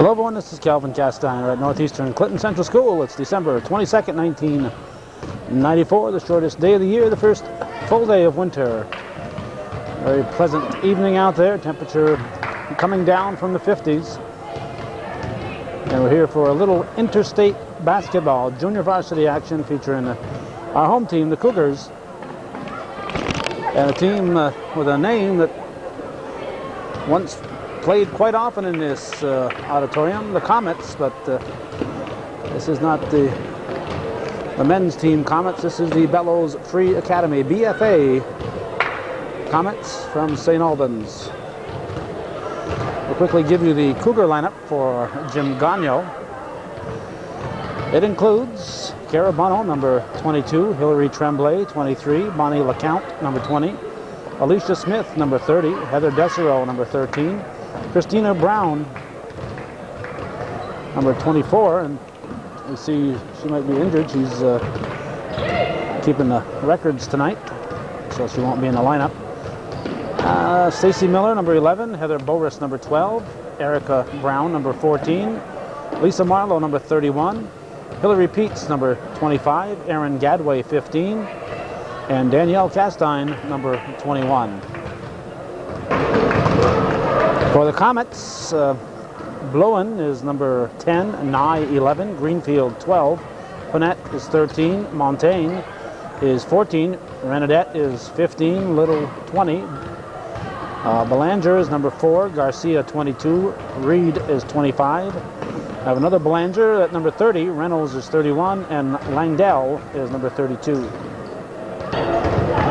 Hello everyone, this is Calvin Castine at Northeastern Clinton Central School. It's December 22nd, 1994, the shortest day of the year, the first full day of winter. Very pleasant evening out there, temperature coming down from the 50s. And we're here for a little interstate basketball junior varsity action featuring our home team, the Cougars, and a team with a name that once played quite often in this auditorium, the Comets, but this is not the men's team Comets. This is the Bellows Free Academy, BFA Comets from St. Albans. We'll quickly give you the Cougar lineup for Jim Gagno. It includes Cara Bono, number 22, Hillary Tremblay, 23, Bonnie LeCount, number 20, Alicia Smith, number 30, Heather Desereau, number 13, Christina Brown, number 24, and you see she might be injured. She's keeping the records tonight, so she won't be in the lineup. Stacy Miller, number 11, Heather Boris, number 12, Erica Brown, number 14, Lisa Marlowe, number 31, Hillary Peets, number 25, Erin Gadway, 15, and Danielle Castine, number 21. For the Comets, Blowen is number 10, Nye 11, Greenfield 12, Panette is 13, Montaigne is 14, Renadette is 15, Little 20, Belanger is number 4, Garcia 22, Reed is 25. I have another Belanger at number 30, Reynolds is 31, and Langdell is number 32.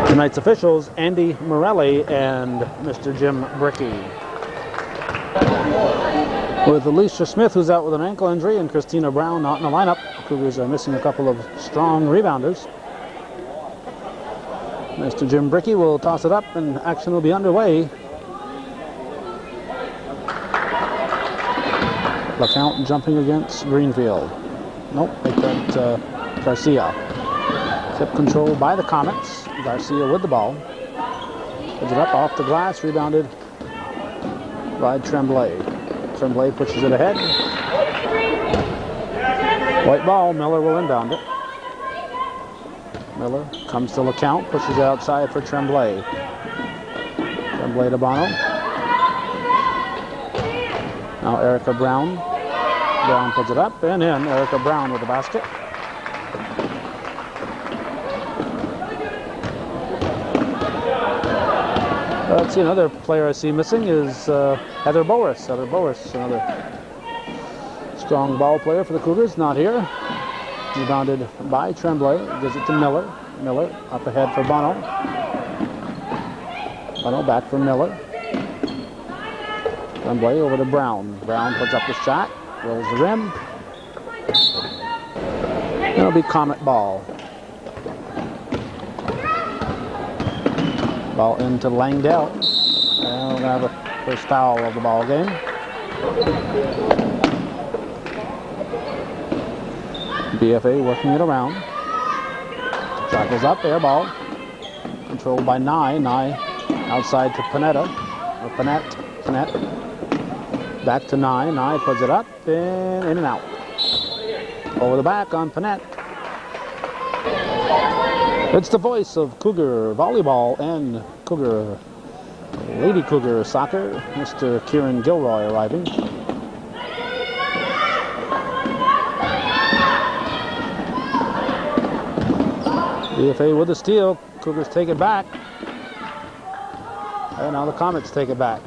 Tonight's officials, Andy Morelli and Mr. Jim Brickey. With Alicia Smith, who's out with an ankle injury, and Christina Brown not in the lineup, the Cougars are missing a couple of strong rebounders. Mr. Jim Brickey will toss it up, and action will be underway. LeCount jumping against Greenfield. Nope, make that Garcia. Tip control by the Comets. Garcia with the ball. Puts it up off the glass, rebounded by Tremblay. Tremblay pushes it ahead. White ball, Miller will inbound it. Miller comes to LeCount, pushes it outside for Tremblay. Tremblay to Bono. Now Erica Brown. Brown puts it up and in. Erica Brown with the basket. Let's see, another player I see missing is Heather Boris. Heather Boris, another strong ball player for the Cougars, not here. Rebounded by Tremblay, gives it to Miller. Miller up ahead for Bono. Bono back for Miller. Tremblay over to Brown. Brown puts up the shot, rolls the rim. It'll be Comet ball. Ball into Langdell. And we're going to have a first foul of the ball game. BFA working it around. Shot goes up, air ball. Controlled by Nye. Nye outside to Panetta. Or Panette. Back to Nye. Nye puts it up and in and out. Over the back on Panette. It's the voice of Cougar volleyball and Cougar, Lady Cougar soccer, Mr. Kieran Gilroy arriving. BFA with the steal. Cougars take it back. And now the Comets take it back.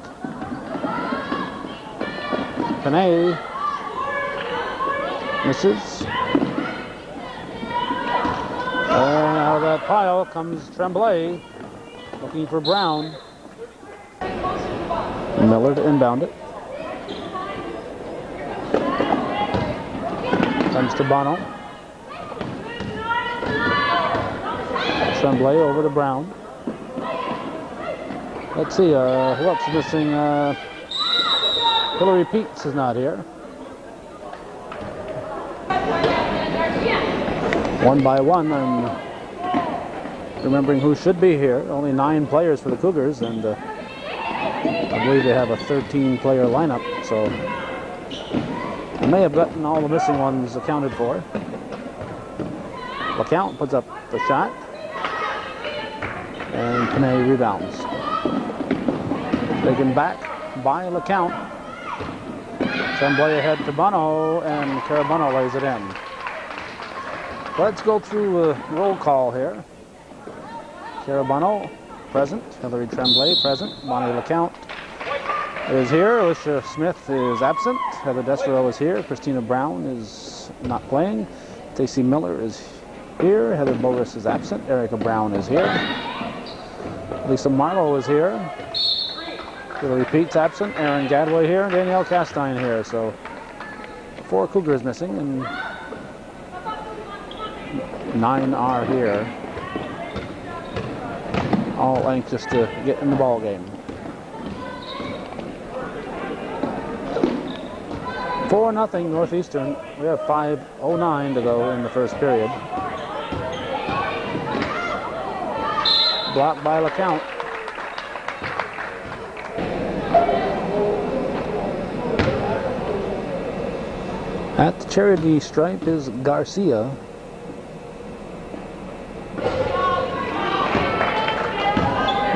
Panay misses. And out of that pile comes Tremblay, looking for Brown. Miller to inbound it. Comes to Bono. Tremblay over to Brown. Let's see, who else is missing? Hillary Peets is not here. One by one, and remembering who should be here. Only 9 players for the Cougars, and I believe they have a 13-player lineup, so I may have gotten all the missing ones accounted for. LeCount puts up the shot. And Panay rebounds. Taken back by LeCount. Tremblay ahead to Bono, and Carabono lays it in. Let's go through a roll call here. Carabono, present. Hillary Tremblay, present. Bonnie LeCount is here. Alicia Smith is absent. Heather Desero is here. Christina Brown is not playing. Stacy Miller is here. Heather Boris is absent. Erica Brown is here. Lisa Marlowe is here. Hillary Pete's absent. Erin Gadway here. Danielle Castine here. So 4 Cougars missing and 9 are here. All anxious to get in the ball game. 4-0 Northeastern. We have 5:09 to go in the first period. Blocked by LeCount. At the charity stripe is Garcia.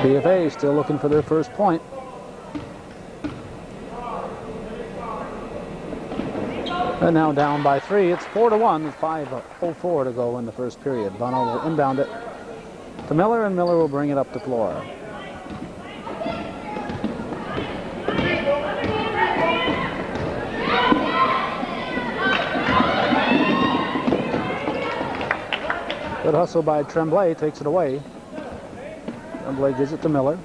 BFA still looking for their first point. And now down by 3. It's 4-1 with 5:04 to go in the first period. Bono will inbound it to Miller, and Miller will bring it up the floor. Good hustle by Tremblay, takes it away. Tremblay gives it to Miller.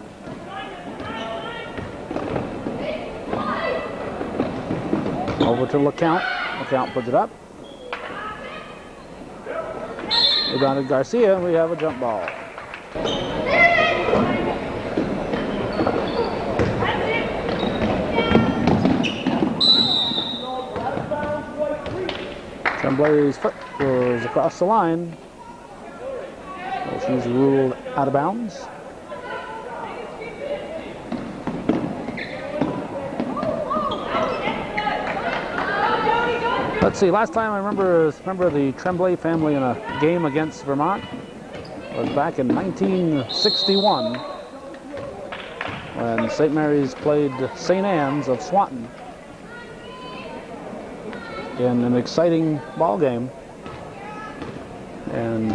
Over to LeCount. LeCount puts it up. Rebounded Garcia, and we have a jump ball. Tremblay's foot goes across the line. Well, she's ruled out of bounds. Let's see, last time I remember the Tremblay family in a game against Vermont was back in 1961 when St. Mary's played St. Anne's of Swanton in an exciting ball game. And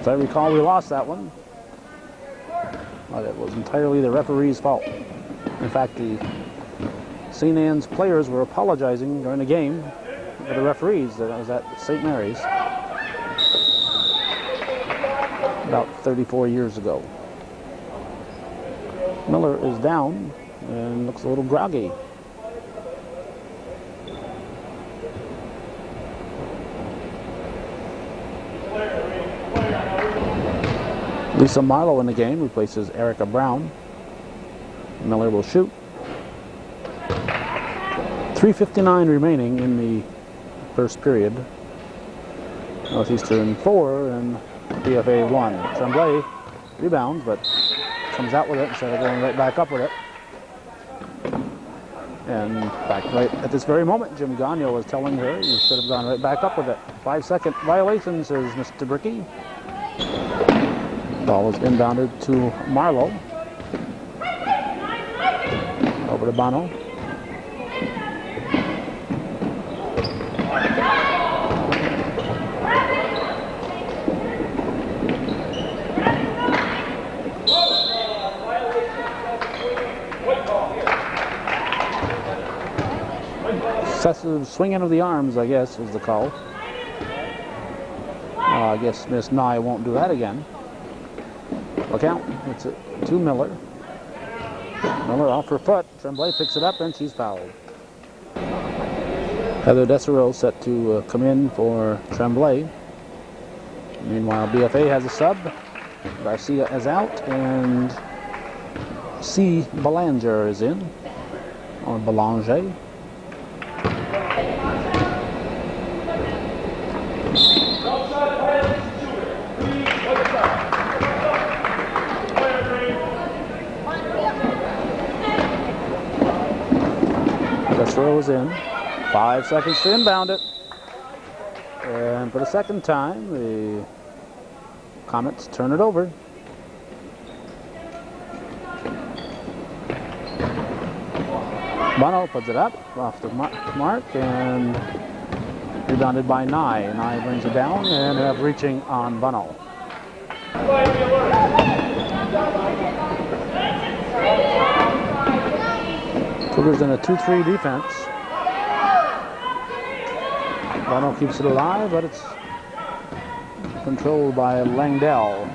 as I recall, we lost that one, but it was entirely the referee's fault. In fact, the St. Anne's players were apologizing during the game for the referees that was at St. Mary's about 34 years ago. Miller is down and looks a little groggy. Lisa Marlowe in the game replaces Erica Brown. Miller will shoot. 3:59 remaining in the first period. Northeastern 4 and BFA 1. Tremblay rebounds, but comes out with it instead of going right back up with it. And back right at this very moment, Jim Gagno was telling her you should have gone right back up with it. 5-second violation, says Mr. Bricky. Ball is inbounded to Marlowe. Over to Bono. Excessive swinging of the arms, I guess, was the call. I guess Miss Nye won't do that again. LeCount, it's it to Miller. Miller off her foot. Tremblay picks it up and she's fouled. Heather Desero set to come in for Tremblay. Meanwhile, BFA has a sub. Garcia is out and C. Belanger is in, or Belanger. Desero is in. 5 seconds to inbound it. And for the second time, the Comets turn it over. Bono puts it up off the mark and rebounded by Nye. Nye brings it down and have reaching on Bono. Cougars in a 2-3 defense. Bono keeps it alive, but it's controlled by Langdell.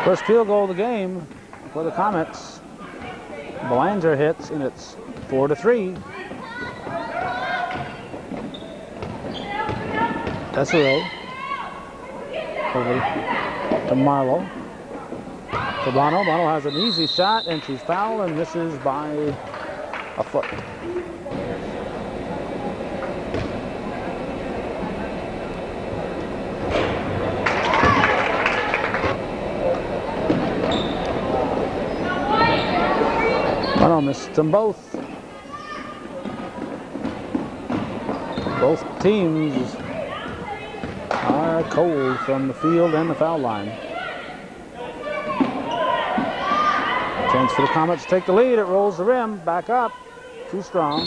First field goal of the game for the Comets. Belanger hits, and it's 4-3. Tesoro over to Marlowe. To Bono. Bono has an easy shot, and she's fouled and misses by a foot. Bono missed them both. Both teams are cold from the field and the foul line. Chance for the Comets to take the lead. It rolls the rim, back up. Too strong.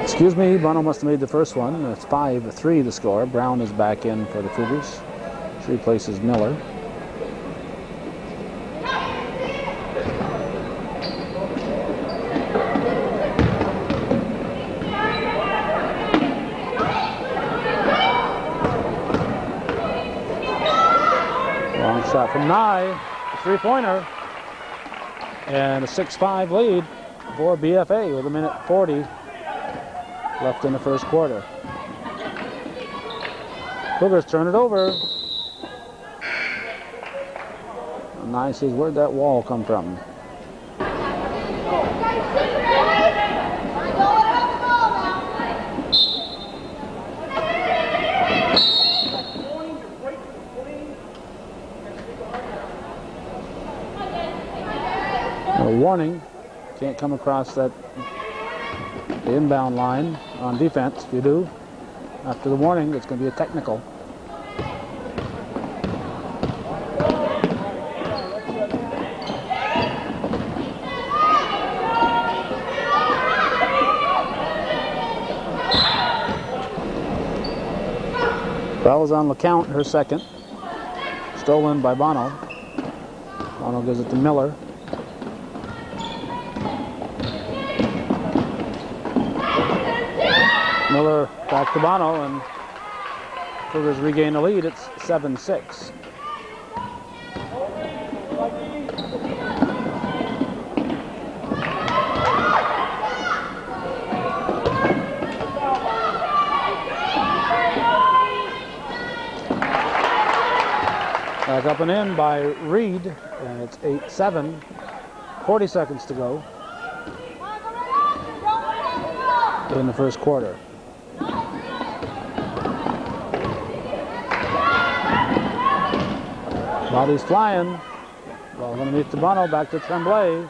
Excuse me, Bono must have made the first one. It's 5-3 the score. Brown is back in for the Cougars. She replaces Miller. Shot from Nye, a three-pointer, and a 6-5 lead for BFA with 1:40 left in the first quarter. Cougars turn it over. Nye says, where'd that wall come from? Warning, can't come across the inbound line on defense. If you do, after the warning, it's going to be a technical. Foul's on the count, her second. Stolen by Bono. Bono gives it to Miller. Miller back to Bono, and Cougars regain the lead. It's 7-6. Back up and in by Reed, and it's 8-7. 40 seconds to go in the first quarter. Bodies flying. Ball underneath to Bono, back to Tremblay.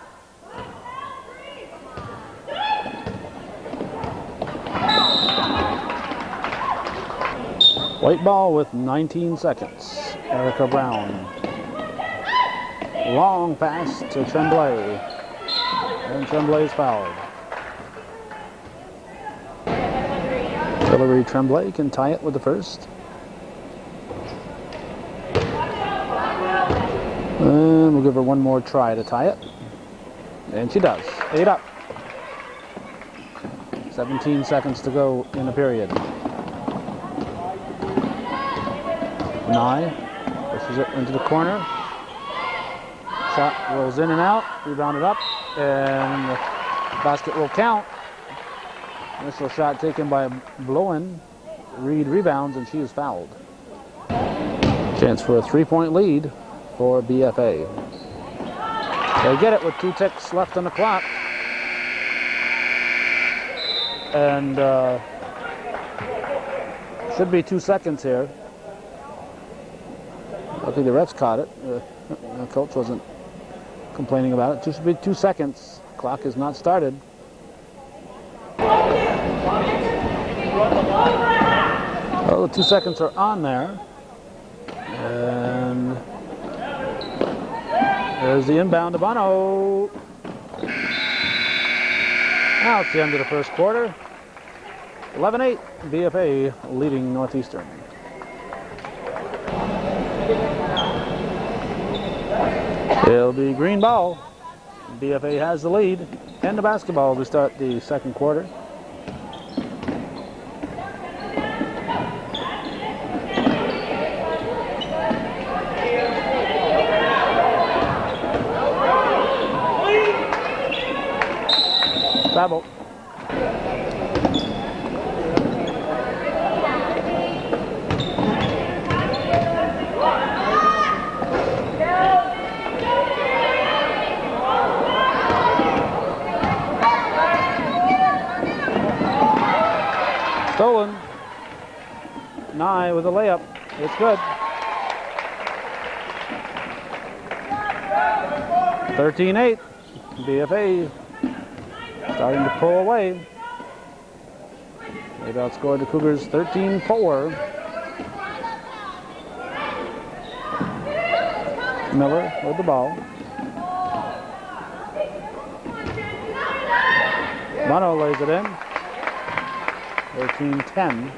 White ball with 19 seconds. Erica Brown. Long pass to Tremblay. And Tremblay's fouled. Hillary Tremblay can tie it with the first. And we'll give her one more try to tie it. And she does. 8 up. 17 seconds to go in the period. Nye pushes it into the corner. Shot rolls in and out. Rebounded up. And the basket will count. Initial shot taken by Blowen. Reed rebounds, and she is fouled. Chance for a 3-point lead for BFA. They get it with 2 ticks left on the clock. And should be 2 seconds here. I think the refs caught it. The coach wasn't complaining about it. It should be 2 seconds. Clock is not started. Well, the 2 seconds are on there. And there's the inbound to Bono. Now it's the end of the first quarter. 11-8, BFA leading Northeastern. It'll be green ball. BFA has the lead. And the basketball to start the second quarter. Travel. Stolen. Nye with a layup. It's good. 13-8. BFA starting to pull away. They've outscored the Cougars 13-4. Miller with the ball. Bono lays it in. 13-10.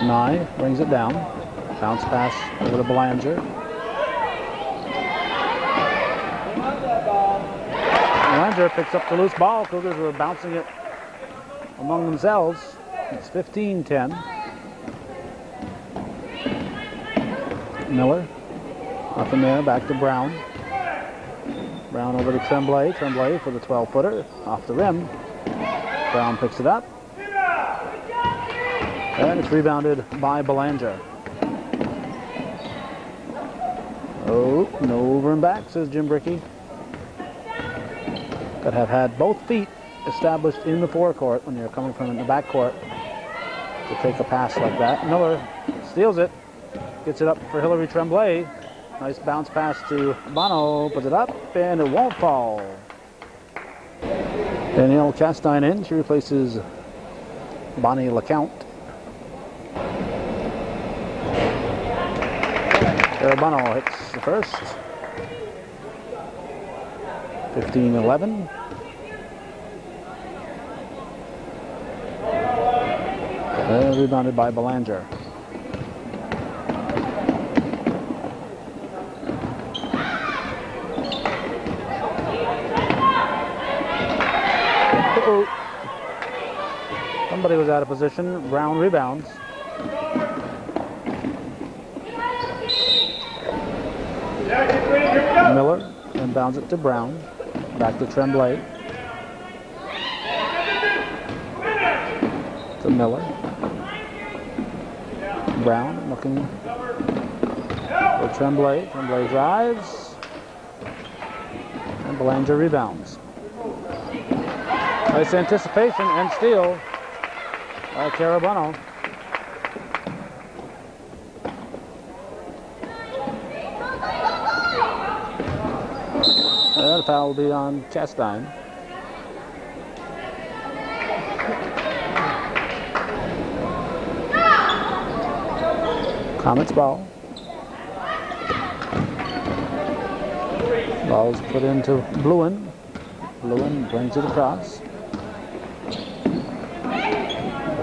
Nye brings it down. Bounce pass over to Belanger. Belanger picks up the loose ball. Cougars were bouncing it among themselves. It's 15-10. Miller up in there, back to Brown. Brown over to Tremblay. Tremblay for the 12-footer off the rim. Brown picks it up. And it's rebounded by Belanger. Oh, no over and back, says Jim Brickey. Got to have had both feet established in the forecourt when you're coming from the backcourt to take a pass like that. Miller steals it, gets it up for Hillary Tremblay. Nice bounce pass to Bono, puts it up, and it won't fall. Danielle Chastain in, she replaces Bonnie LeCount. Bono hits the first. 15-11. Rebounded by Belanger. Somebody was out of position. Brown rebounds. Miller inbounds it to Brown. Back to Tremblay. To Miller. Brown looking for Tremblay. Tremblay drives. And Belanger rebounds. Nice anticipation and steal by Carabano. The foul will be on Chastain. Comets ball. Ball's put into Bluen. Bluen brings it across.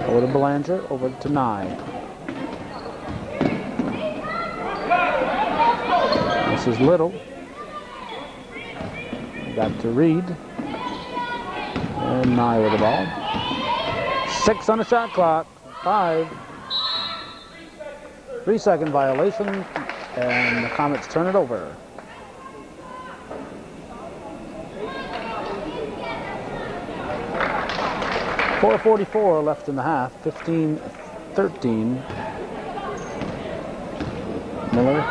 Over to Belanger, over to Nye. This is Little. Back to Reed. And Nye with the ball. 6 on the shot clock. 5. 3-second violation. And the Comets turn it over. .44 left in the half. 15-13. Miller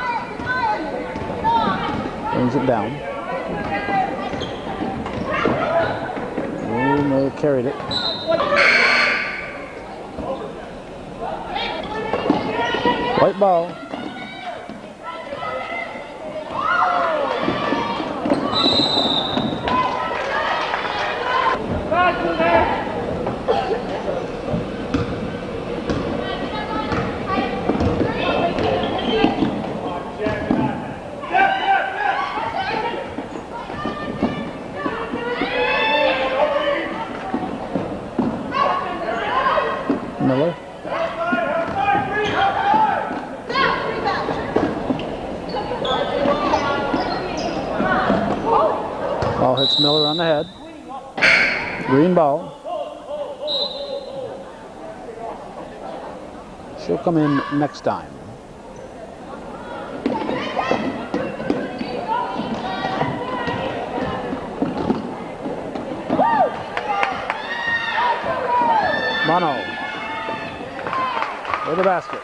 brings it down. Oh, Miller carried it. White ball. Miller. Ball hits Miller on the head. Green ball. She'll come in next time. Mono. For the basket.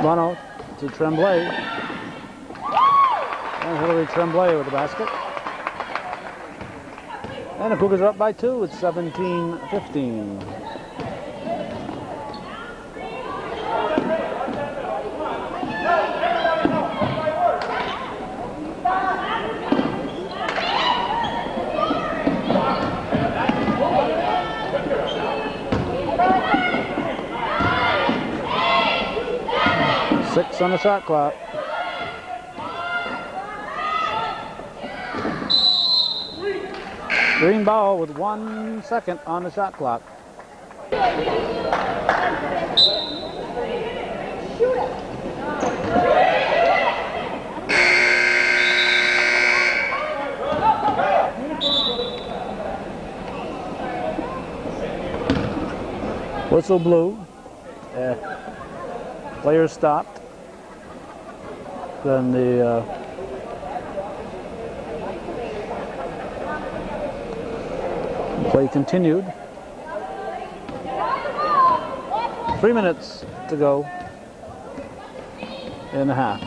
Mono to Tremblay. And Hillary Tremblay with the basket. And the Cougars are up by 2. It's 17-15. Six on the shot clock. Green ball with 1 second on the shot clock. Whistle blew. Players stopped. Then the play continued. 3 minutes to go in the half.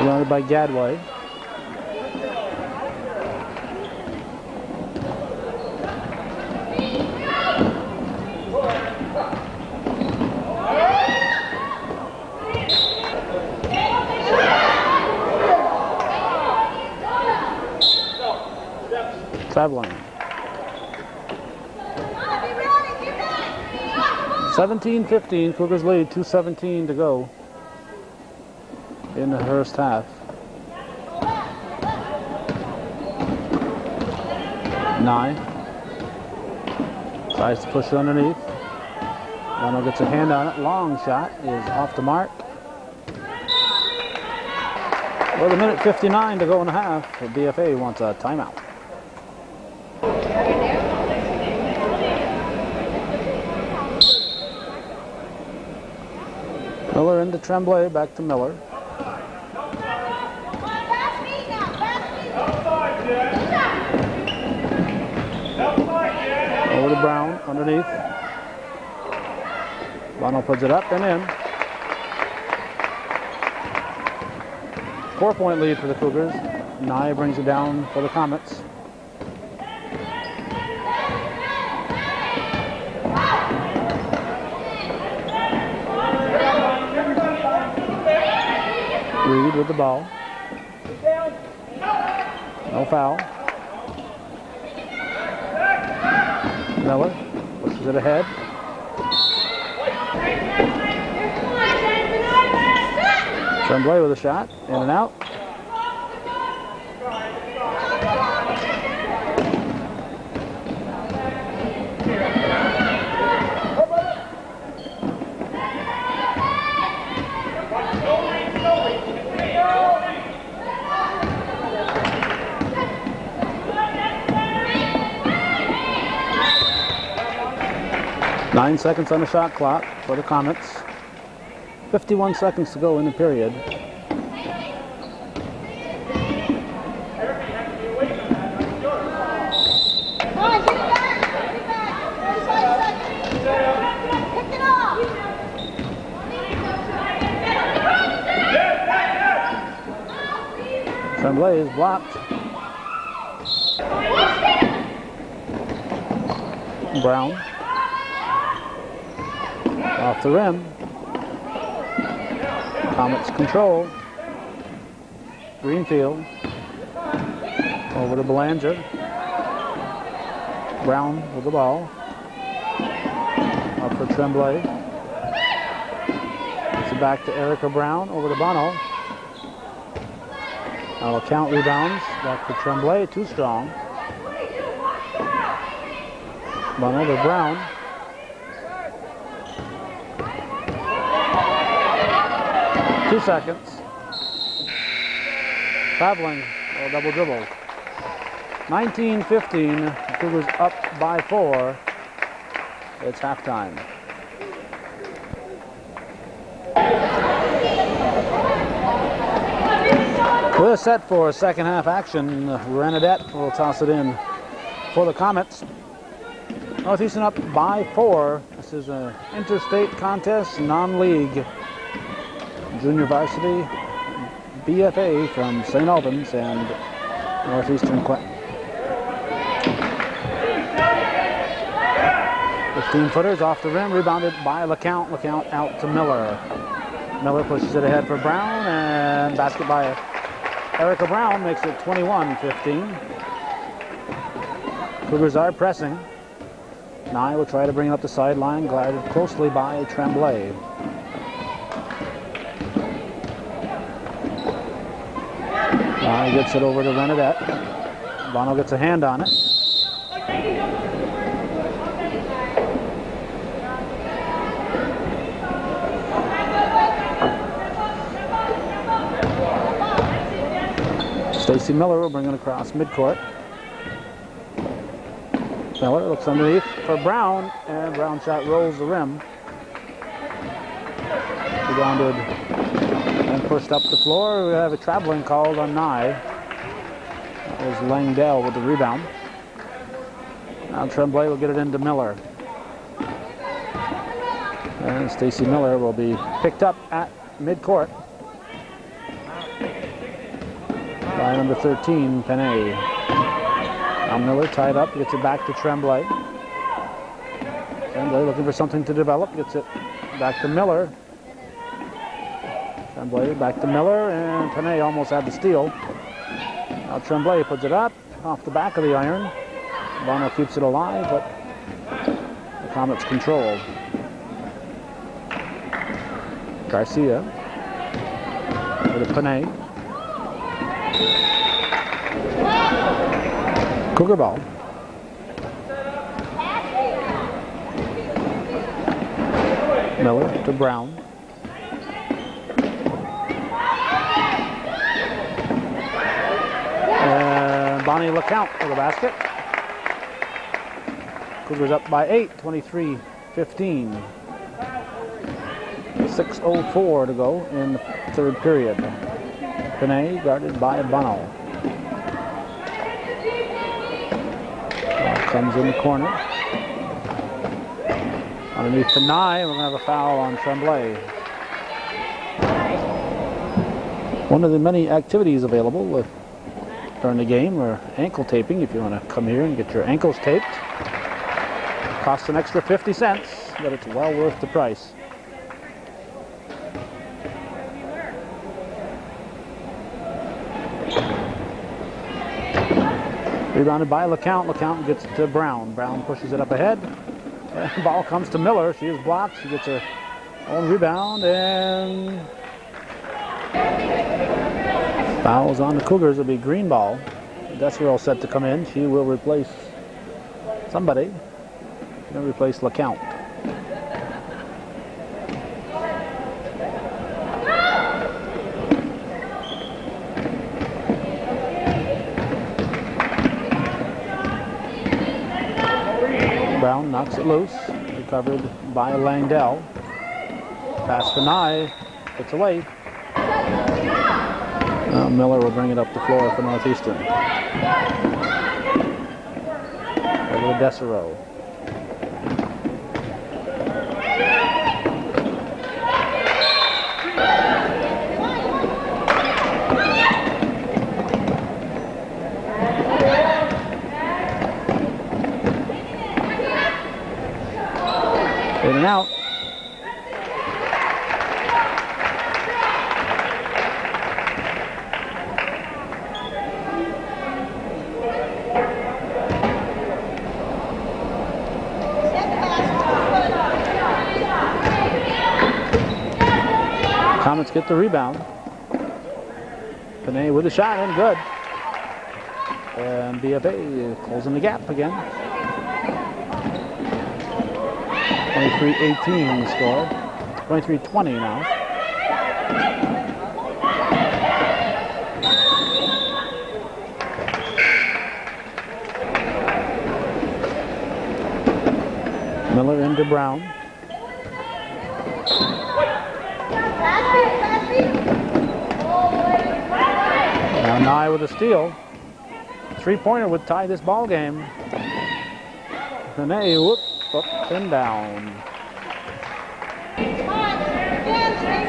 Surrounded by Gadway. Traveling. 17-15, Cougars lead, 2:17 to go in the first half. Nye tries to push it underneath. Leno gets a hand on it. Long shot is off the mark. With 1:59 to go in the half, the BFA wants a timeout. Miller into Tremblay, back to Miller. Over to Brown, underneath. Leno puts it up and in. 4-point lead for the Cougars. Nye brings it down for the Comets. Reed with the ball. No foul. Miller pushes it ahead. Tremblay with a shot, in and out. 9 seconds on the shot clock for the Comets. 51 seconds to go in the period. Tremblay is blocked. Brown off the rim. Comets control. Greenfield over to Belanger. Brown with the ball. Up for Tremblay. It's back to Erica Brown over to Bono. Now LeCount rebounds. Back to Tremblay. Too strong. Bono to Brown. Two seconds. Traveling, double dribble. 19-15, Cougars up by 4. It's halftime. We're set for second half action. Renadette will toss it in for the Comets. Northeastern up by 4. This is an interstate contest, non-league. Junior varsity BFA from St. Albans and Northeastern Clinton. 15-footers off the rim, rebounded by LeCount. LeCount out to Miller. Miller pushes it ahead for Brown, and basket by Erica Brown makes it 21-15. Cougars are pressing. Nye will try to bring it up the sideline, guarded closely by Tremblay. Nye gets it over to Renadette. Bono gets a hand on it. Stacy Miller will bring it across midcourt. Miller looks underneath for Brown, and Brown shot rolls the rim. Rebounded and pushed up the floor. We have a traveling called on Nye. There's Langdell with the rebound. Now Tremblay will get it into Miller. And Stacy Miller will be picked up at midcourt by number 13, Panay. Now Miller tied up, gets it back to Tremblay. Tremblay looking for something to develop, gets it back to Miller. Tremblay back to Miller, and Panay almost had the steal. Now Tremblay puts it up off the back of the iron. Bono keeps it alive, but the Comets control. Garcia with a Panay. Cougar ball. Miller to Brown. And Bonnie LeCount for the basket. Cougars up by 8, 23-15. 6:04 to go in the third period. Panay guarded by Bono. Comes in the corner. Underneath Panay, we're going to have a foul on Tremblay. One of the many activities available during the game are ankle taping. If you want to come here and get your ankles taped, costs an extra 50 cents, but it's well worth the price. Rebounded by LeCount. LeCount gets it to Brown. Brown pushes it up ahead. The ball comes to Miller. She is blocked. She gets her own rebound, and fouls on the Cougars. It'll be green ball. Desiree set to come in. She will replace somebody. She's going to replace LeCount. Brown knocks it loose. Here covered by Langdell. Pass for Nye. It's away. Miller will bring it up the floor for Northeastern. Over to Desero. In and out. Comets get the rebound. Panay with a shot and good. And BFA closing the gap again. 23-18 the score. 23-20 now. Miller into Brown. Now Nye with a steal. Three-pointer would tie this ball game. Panay, whoop, up and down.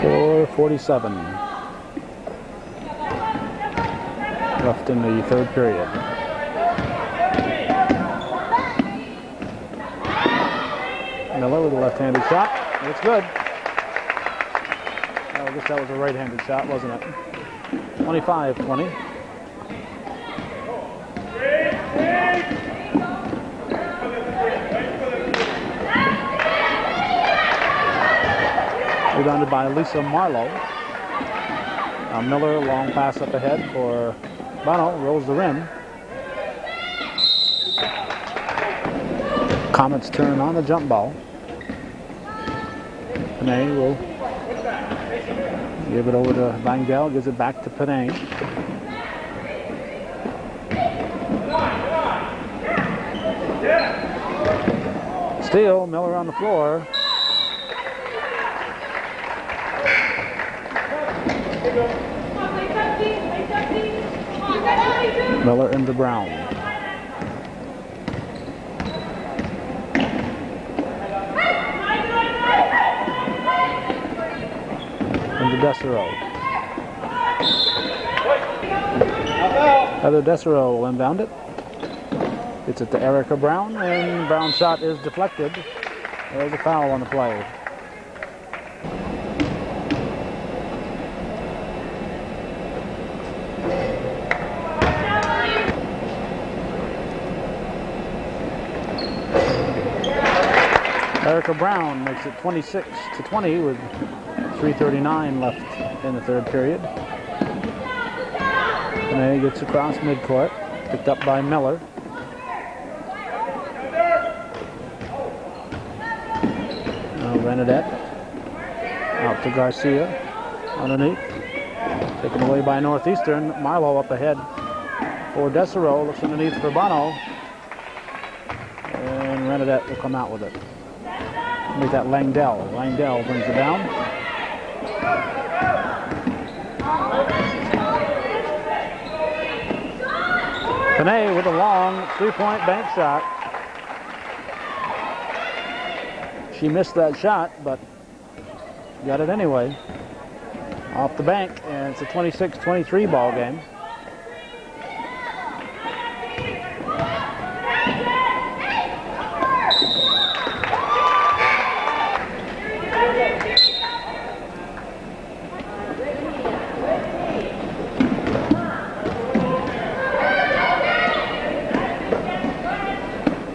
4:47 left in the third period. Miller with a left-handed shot. It's good. Oh, I guess that was a right-handed shot, wasn't it? 25-20. Rebounded by Lisa Marlowe. Now Miller, long pass up ahead for Bono, rolls the rim. Comets turn on the jump ball. Panay will give it over to Langdell, gives it back to Panay. Steal, Miller on the floor. Miller into Brown. Into Desero. Heather Desero will inbound it. It's it to Erica Brown, and Brown's shot is deflected. There's a foul on the play. Erica Brown makes it 26-20 with 3:39 left in the third period. Panay gets across midcourt, picked up by Miller. Now Renadette out to Garcia underneath. Taken away by Northeastern. Marlowe up ahead for Desero. Looks underneath for Bono. And Renadette will come out with it. Make that Langdell. Langdell brings it down. Panay with a long three-point bank shot. She missed that shot, but got it anyway. Off the bank, and it's a 26-23 ball game.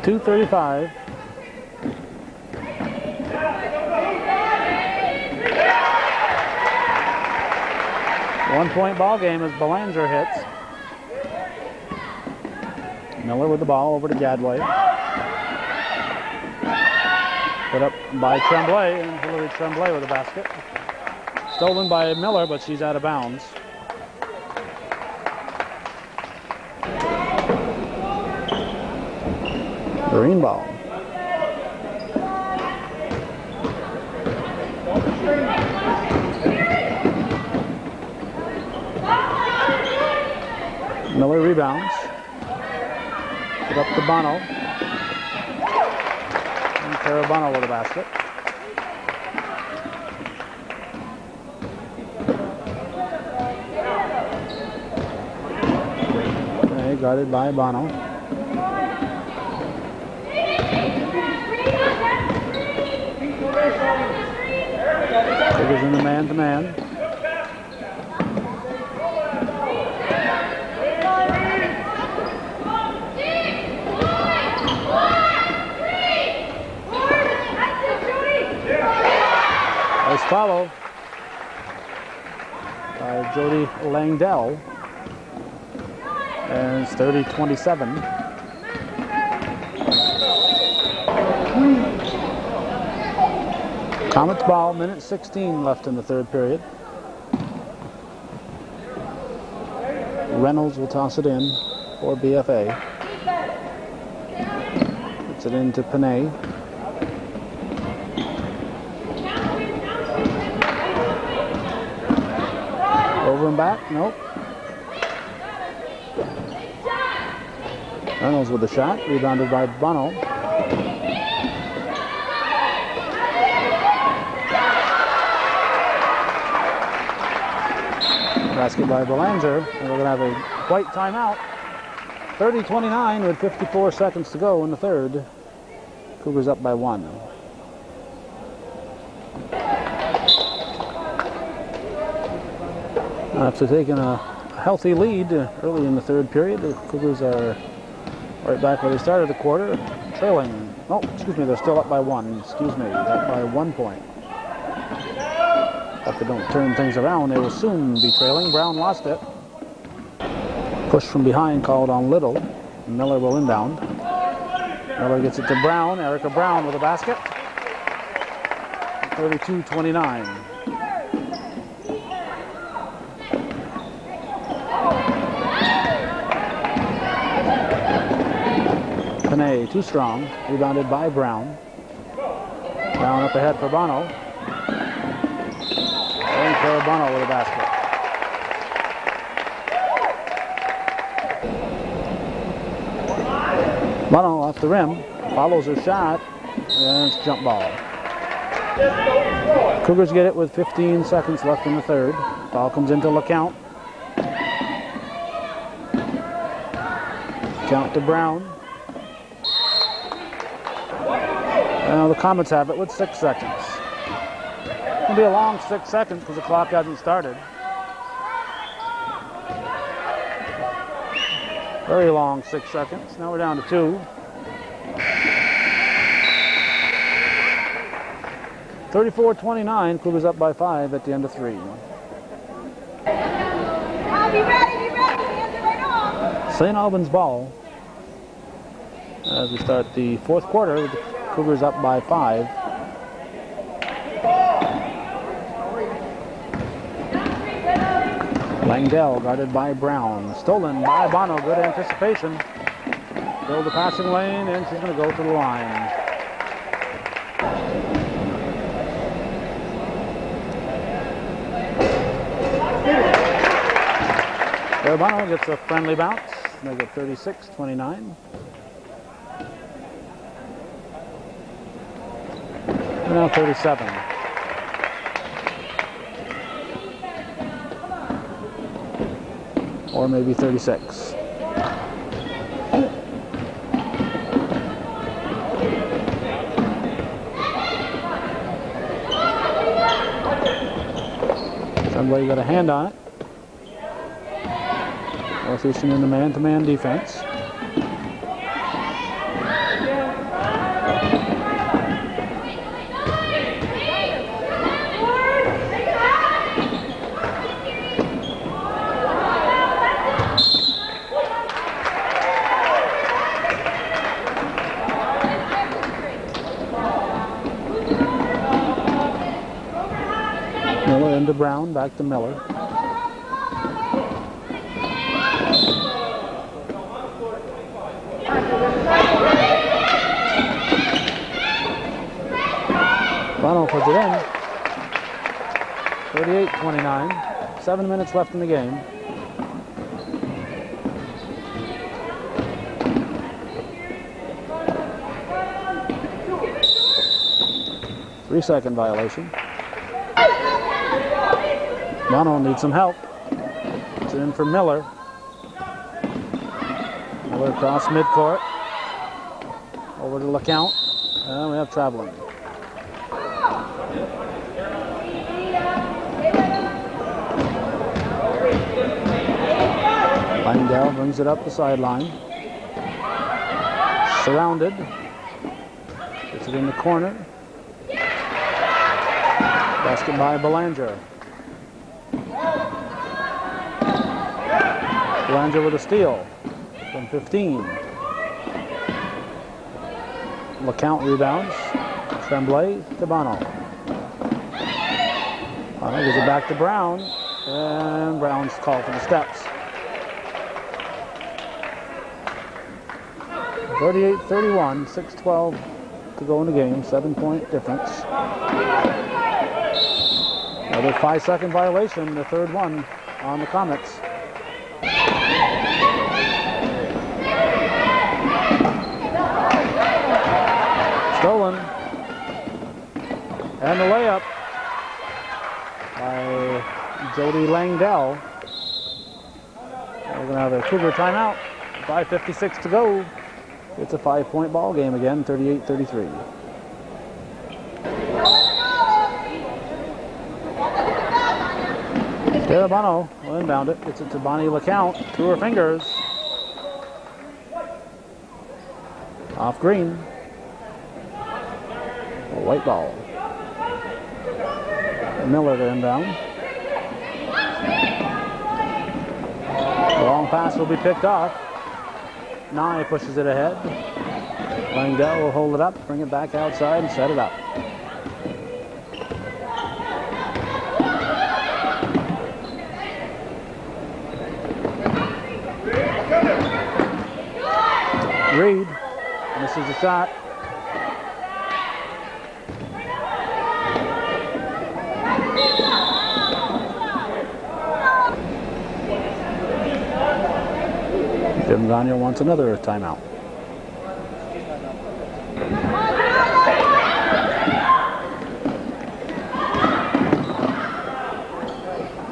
.235. One-point ball game as Belanger hits. Miller with the ball over to Gadway. Put up by Tremblay, and Hillary Tremblay with the basket. Stolen by Miller, but she's out of bounds. Green ball. Miller rebounds. Put up to Bono. And Carabano with a basket. Okay, guarded by Bono. Cougars in the man-to-man. Nice follow by Jody Langdell. And it's 30-27. Comets ball, minute 16 left in the third period. Reynolds will toss it in for BFA. Puts it into Panay. Over and back, nope. Reynolds with a shot, rebounded by Bono. Basket by Belanger, and we're going to have a white timeout. 30-29 with 54 seconds to go in the third. Cougars up by 1. After taking a healthy lead early in the third period, the Cougars are right back where they started the quarter, trailing. Oh, excuse me, they're still up by 1. Excuse me, up by 1 point. If they don't turn things around, they will soon be trailing. Brown lost it. Push from behind called on Little. Miller will inbound. Miller gets it to Brown. Erica Brown with a basket. 32-29. Panay, too strong. Rebounded by Brown. Brown up ahead for Bono. And Carabano with a basket. Bono off the rim, follows her shot, and it's jump ball. Cougars get it with 15 seconds left in the third. Ball comes into LeCount. Count to Brown. Now the Comets have it with 6 seconds. It's going to be a long 6 seconds because the clock hasn't started. Very long 6 seconds. Now we're down to 2. 34-29. Cougars up by 5 at the end of 3. I'll be ready, hands are right off. St. Albans ball. As we start the fourth quarter, the Cougars up by 5. Langdell guarded by Brown. Stolen by Bono. Good anticipation. Build the passing lane, and she's going to go to the line. Bono gets a friendly bounce. Make it 36-29. Now 37. Or maybe 36. Somebody got a hand on it. Northeastern in the man-to-man defense. Miller into Brown, back to Miller. Bono puts it in. 38-29. 7 minutes left in the game. 3-second violation. Bono needs some help. It's in for Miller. Miller across midcourt. Over to LeCount. And we have traveling. Langdell brings it up the sideline. Surrounded. Gets it in the corner. Basket by Belanger. Belanger with a steal from 15. LeCount rebounds. Tremblay to Bono. Bono gives it back to Brown. And Brown's called for the steps. 38-31, 6:12 to go in the game, 7-point difference. Another 5-second violation, the third one on the Comets. Stolen. And the layup by Jody Langdell. We're going to have a Cougar timeout. 5:56 to go. It's a 5-point ball game again, 38-33. Bono will inbound it. Gets it to Bonnie LeCount. To her fingers. Off green. A white ball. Miller to inbound. The long pass will be picked off. Nye pushes it ahead. Langdell will hold it up, bring it back outside, and set it up. Reed misses the shot. Jim Gagne wants another timeout.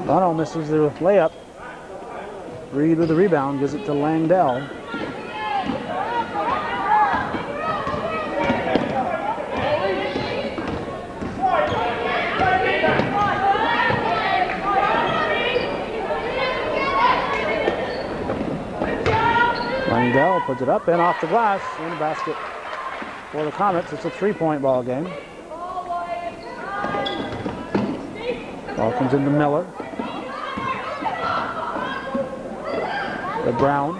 Bono misses the layup. Reed with the rebound, gives it to Langdell. Langdell puts it up and off the glass in the basket for the Comets. It's a 3-point ball game. Ball comes into Miller. To Brown.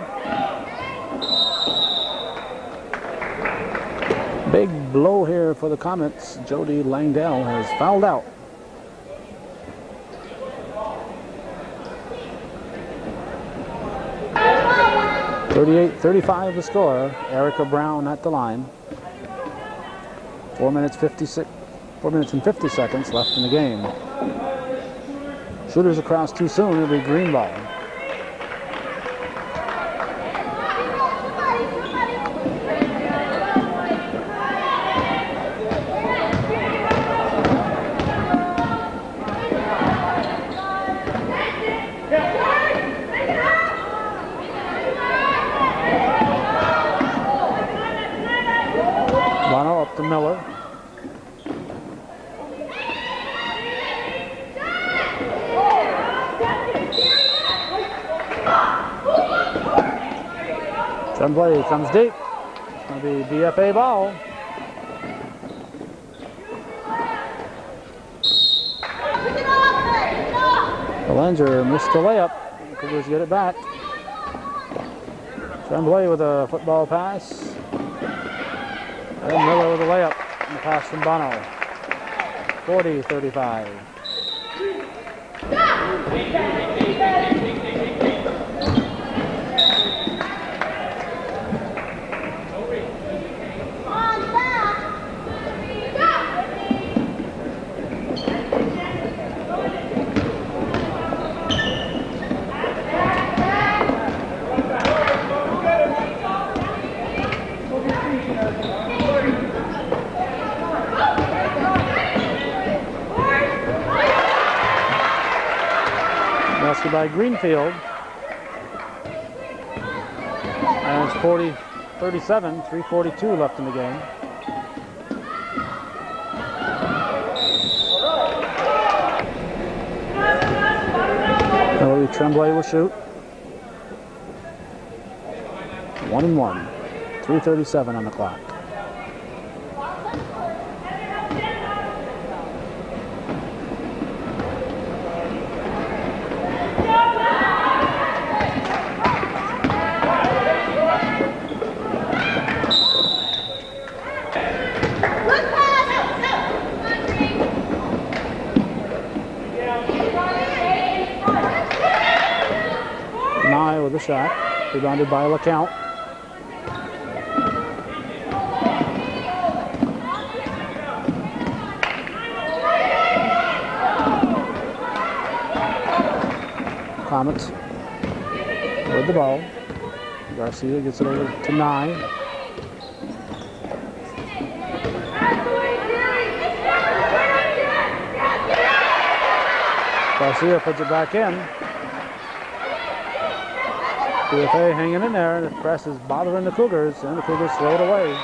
Big blow here for the Comets. Jody Langdell has fouled out. (38-35) the score. Erica Brown at the line. 4 minutes and 50 seconds left in the game. Shooters across too soon. It'll be green ball. Bono up to Miller. Tremblay comes deep. It's going to be BFA ball. Belanger missed the layup. Cougars get it back. Tremblay with a football pass. And Miller with a layup. And the pass from Bono. 40-35. Basket by Greenfield. And it's 40-37, 3:42 left in the game. Hillary Tremblay will shoot. 1-1. 3:37 on the clock. Nye with a shot. Rebounded by LeCount. Comets with the ball. Garcia gets it over to Nye. Garcia puts it back in. BFA hanging in there, and the press is bothering the Cougars, and the Cougars throw it away.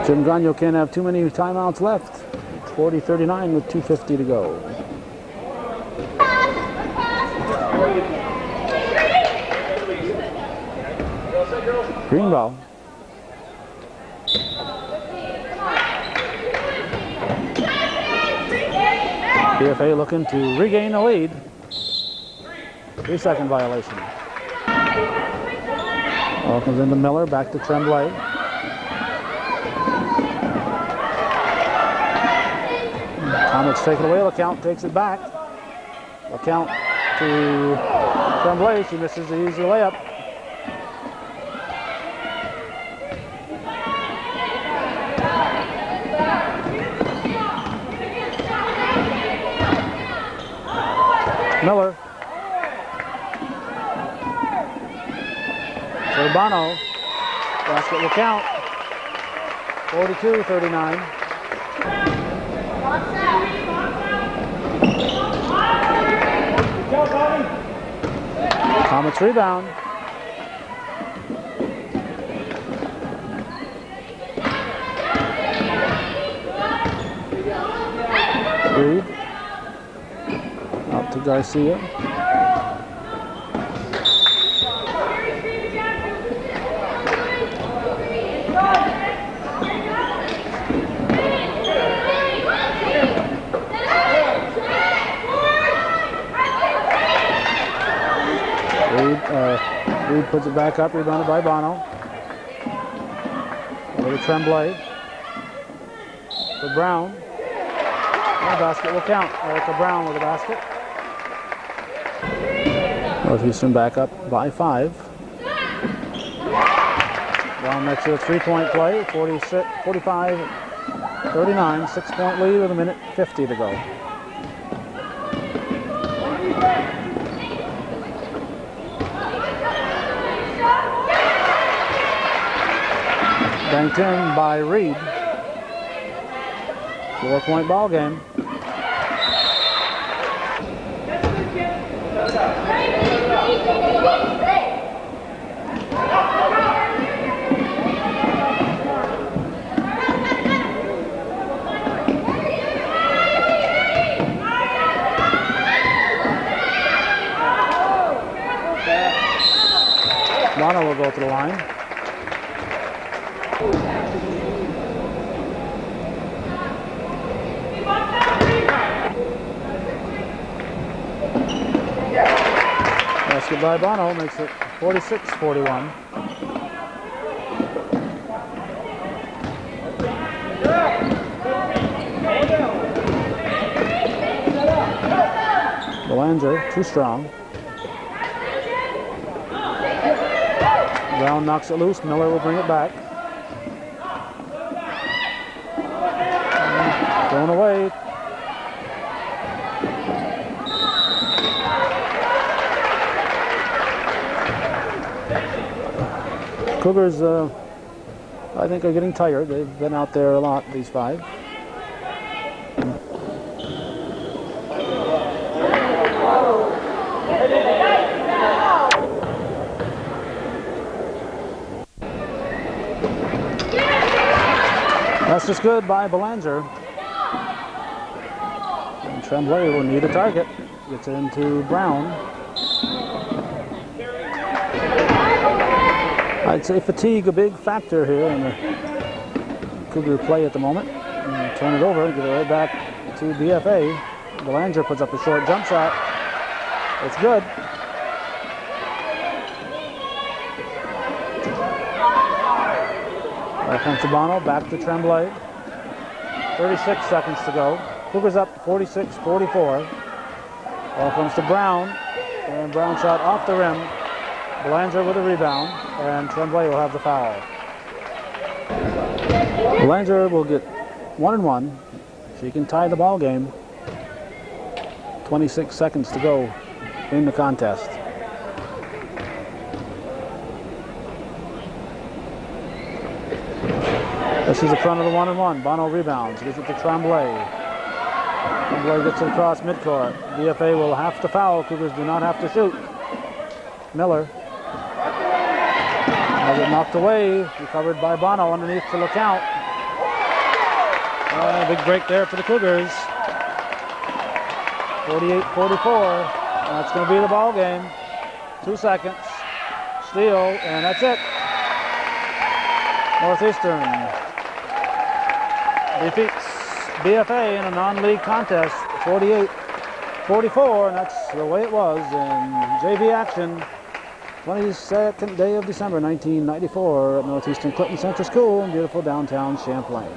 Jim Gagno can't have too many timeouts left. 40-39 with 2:50 to go. Green ball. BFA looking to regain the lead. 3-second violation. Ball comes into Miller, back to Tremblay. Comets take it away. LeCount takes it back. LeCount to Tremblay. She misses the easy layup. Miller. Urbano. Basket will count. 42-39. Comets rebound. Reed. Out to Garcia. Reed puts it back up, rebounded by Bono. Over to Tremblay. For Brown. And the basket will count. Erica Brown with the basket. Northeastern back up by 5. Brown makes it a 3-point play. 45-39. 6-point lead with 1:50 to go. Banked in by Reed. 4-point ball game. Bono will go to the line. Basket by Bono makes it 46-41. Belanger, too strong. Brown knocks it loose. Miller will bring it back. Thrown away. Cougars, I think, are getting tired. They've been out there a lot, these 5. That's just good by Belanger. And Tremblay will need a target. Gets it into Brown. I'd say fatigue a big factor here in the Cougar play at the moment. And turn it over, give it right back to BFA. Belanger puts up a short jump shot. It's good. Back comes to Bono, back to Tremblay. 36 seconds to go. Cougars up 46-44. Ball comes to Brown, and Brown shot off the rim. Belanger with a rebound, and Tremblay will have the foul. Belanger will get 1-1. She can tie the ball game. 26 seconds to go in the contest. This is the front of the 1-1. Bono rebounds, gives it to Tremblay. Tremblay gets it across midcourt. BFA will have to foul. Cougars do not have to shoot. Miller has it knocked away. Recovered by Bono underneath to look out. Big break there for the Cougars. 48-44. That's going to be the ball game. 2 seconds. Steal, and that's it. Northeastern defeats BFA in a non-league contest, 48-44, and that's the way it was in JV action. 22nd day of December 1994 at Northeastern Clinton Central School in beautiful downtown Champlain.